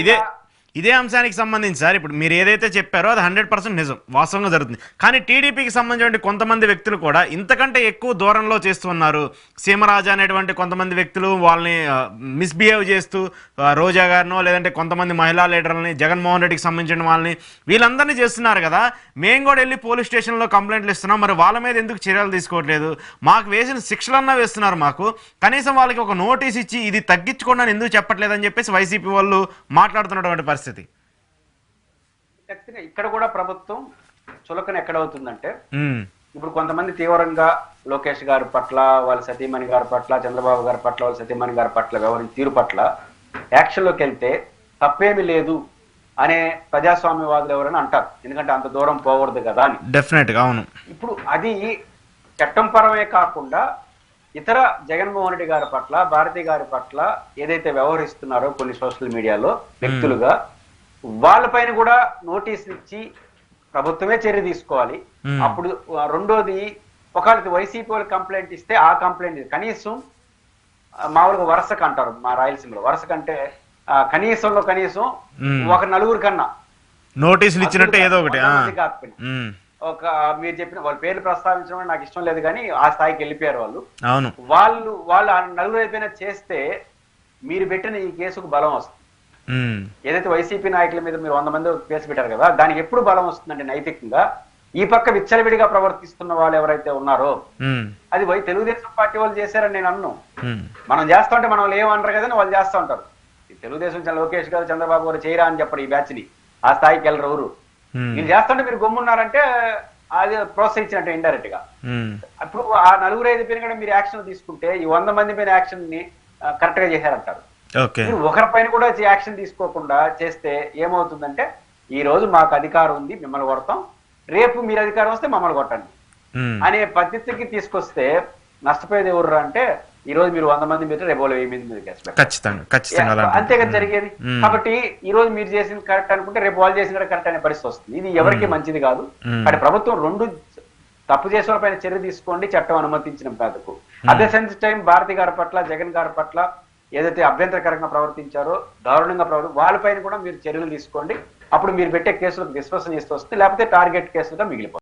ఇదే ఇదే అంశానికి సంబంధించి సార్ ఇప్పుడు మీరు ఏదైతే చెప్పారో అది 100% నిజం, వాస్తవంగా జరుగుతుంది. కానీ టీడీపీకి సంబంధించిన కొంతమంది వ్యక్తులు కూడా ఇంతకంటే ఎక్కువ దూరంలో చేస్తున్నారు. సీమరాజా అనేటువంటి కొంతమంది వ్యక్తులు వాళ్ళని మిస్బిహేవ్ చేస్తూ రోజా గారినో లేదంటే కొంతమంది మహిళా లీడర్లని, జగన్మోహన్ రెడ్డికి సంబంధించిన వాళ్ళని వీళ్ళందరినీ చేస్తున్నారు కదా. మేము కూడా వెళ్ళి పోలీస్ స్టేషన్లో కంప్లైంట్లు ఇస్తున్నాం, మరి వాళ్ళ మీద ఎందుకు చర్యలు తీసుకోవట్లేదు? మాకు వేసిన శిక్షలన్నా వేస్తున్నారు, మాకు కనీసం వాళ్ళకి ఒక నోటీస్ ఇచ్చి ఇది తగ్గించుకోండి ఎందుకు చెప్పట్లేదని చెప్పేసి వైసీపీ వాళ్ళు మాట్లాడుతున్నటువంటి పరిస్థితి. ఇక్కడ కూడా ప్రభుత్వం చులకన ఎక్కడవుతుందంటే, ఇప్పుడు కొంతమంది తీవ్రంగా లోకేష్ గారి పట్ల, వాళ్ళ సతీమణి గారి పట్ల, చంద్రబాబు గారి పట్ల, వాళ్ళ సతీమణి గారి పట్ల వ్యవహరించిన తీరు పట్ల యాక్షన్లోకి వెళ్తే తప్పేమీ లేదు అనే ప్రజాస్వామ్యవాదులు ఎవరైనా అంటారు. ఎందుకంటే అంత దూరం పోకూడదు కదా అని. డెఫినెట్ గా అవును. ఇప్పుడు అది చట్టం పరమే కాకుండా ఇతర జగన్మోహన్ రెడ్డి గారి పట్ల, భారతి గారి పట్ల ఏదైతే వ్యవహరిస్తున్నారో కొన్ని సోషల్ మీడియాలో వ్యక్తులుగా, వాళ్ళపైన కూడా నోటీసులు ఇచ్చి ప్రభుత్వమే చర్య తీసుకోవాలి. అప్పుడు రెండోది, ఒకవేళ వైసీపీ వాళ్ళు కంప్లైంట్ ఇస్తే ఆ కంప్లైంట్ కనీసం మామూలుగా వరుసకు అంటారు మా రాయలసీమలో, వరుసకంటే కనీసంలో కనీసం ఒక నలుగురు కన్నా నోటీసులు ఇచ్చినట్టే ఏదో ఒకటి ఒక మీరు చెప్పిన వాళ్ళ పేర్లు ప్రస్తావించడం నాకు ఇష్టం లేదు, కానీ ఆ స్థాయికి వెళ్ళిపోయారు వాళ్ళు. అవును, వాళ్ళు నలుగురు అయిపోయినా చేస్తే మీరు పెట్టిన ఈ కేసుకు బలం వస్తుంది. ఏదైతే వైసీపీ నాయకుల మీద మీరు 100 మంది కేసు పెట్టారు కదా, దానికి ఎప్పుడు బలం వస్తుందంటే నైతికంగా ఈ పక్క విచ్చలవిడిగా ప్రవర్తిస్తున్న వాళ్ళు ఎవరైతే ఉన్నారో అది తెలుగుదేశం పార్టీ వాళ్ళు చేశారని నేను అన్ను. మనం చేస్తా ఉంటే మనం ఏమనరు కదా, వాళ్ళు చేస్తా ఉంటారు. తెలుగుదేశం లోకేష్ గారు, చంద్రబాబు గారు చేయరా అని చెప్పరు ఈ బ్యాచ్ ని, ఆ స్థాయికి వెళ్ళరు ఎవరు. మీరు చేస్తుంటే మీరు గమ్మున్నారంటే అది ప్రోత్సహించినట్టు ఇండైరెక్ట్ గా. అప్పుడు ఆ నలుగురు 5 పైన కూడా మీరు యాక్షన్ తీసుకుంటే ఈ 100 మంది పైన యాక్షన్ ని కరెక్ట్ గా చేశారంటారు. మీరు ఒకరిపైన కూడా యాక్షన్ తీసుకోకుండా చేస్తే ఏమవుతుందంటే, ఈ రోజు మాకు అధికారం ఉంది మిమ్మల్ని కొడతాం, రేపు మీరు అధికారం వస్తే మమ్మల్ని కొట్టండి అనే పద్ధతికి తీసుకొస్తే నష్టపోయేది ఎవరు అంటే, ఈ రోజు మీరు 100 మంది మీద రేపు 1000 మంది మీద కేసు పెట్టారు, అంతేగా జరిగేది. కాబట్టి ఈ రోజు మీరు చేసింది కరెక్ట్ అనుకుంటే రేపు వాళ్ళు చేసిన కరెక్ట్ అనే పరిస్థితి వస్తుంది. ఇది ఎవరికి మంచిది కాదు. అంటే ప్రభుత్వం రెండు తప్పు చేసిన పైన చర్య తీసుకోండి, చట్టం అనుమతించిన పేదకు. అదే సెన్స్ టైం భారతి గారి పట్ల, జగన్ గారి పట్ల ఏదైతే అభ్యంతరకరంగా ప్రవర్తించారో, దారుణంగా వాళ్ళపైన కూడా మీరు చర్యలు తీసుకోండి. అప్పుడు మీరు పెట్టే కేసులకు విశ్వసనీయత వస్తుంది, లేకపోతే టార్గెట్ కేసులుగా మిగిలిపోతుంది.